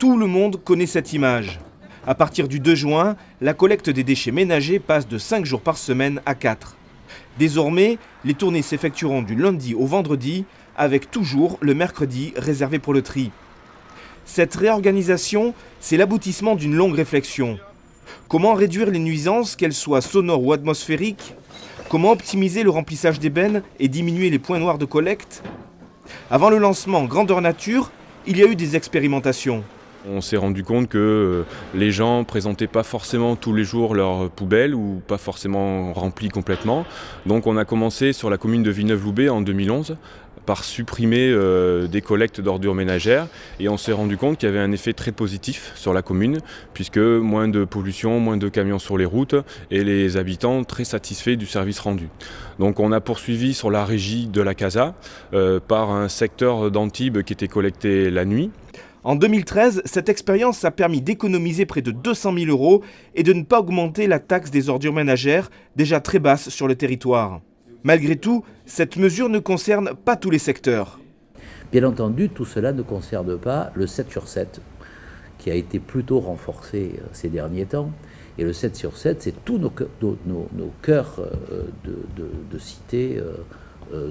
Tout le monde connaît cette image. À partir du 2 juin, la collecte des déchets ménagers passe de 5 jours par semaine à 4. Désormais, les tournées s'effectueront du lundi au vendredi, avec toujours le mercredi réservé pour le tri. Cette réorganisation, c'est l'aboutissement d'une longue réflexion. Comment réduire les nuisances, qu'elles soient sonores ou atmosphériques? Comment optimiser le remplissage des bennes et diminuer les points noirs de collecte? Avant le lancement grandeur nature, il y a eu des expérimentations. On s'est rendu compte que les gens ne présentaient pas forcément tous les jours leurs poubelles ou pas forcément remplies complètement. Donc on a commencé sur la commune de Villeneuve-Loubet en 2011 par supprimer des collectes d'ordures ménagères et on s'est rendu compte qu'il y avait un effet très positif sur la commune puisque moins de pollution, moins de camions sur les routes et les habitants très satisfaits du service rendu. Donc on a poursuivi sur la régie de la CASA par un secteur d'Antibes qui était collecté la nuit. En 2013, cette expérience a permis d'économiser près de 200 000 € et de ne pas augmenter la taxe des ordures ménagères, déjà très basse sur le territoire. Malgré tout, cette mesure ne concerne pas tous les secteurs. Bien entendu, tout cela ne concerne pas le 7 sur 7, qui a été plutôt renforcé ces derniers temps. Et le 7 sur 7, c'est tous nos cœurs de cités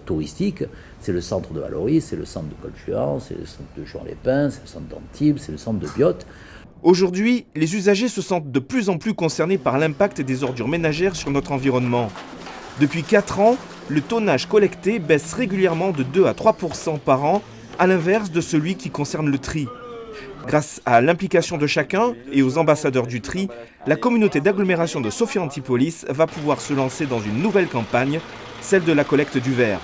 touristiques. C'est le centre de Valoris, c'est le centre de Colchuan, c'est le centre de Juan-les-Pins, c'est le centre d'Antibes, c'est le centre de Biot. Aujourd'hui, les usagers se sentent de plus en plus concernés par l'impact des ordures ménagères sur notre environnement. Depuis 4 ans, le tonnage collecté baisse régulièrement de 2 à 3% par an, à l'inverse de celui qui concerne le tri. Grâce à l'implication de chacun et aux ambassadeurs du tri, la communauté d'agglomération de Sophia Antipolis va pouvoir se lancer dans une nouvelle campagne, celle de la collecte du verre.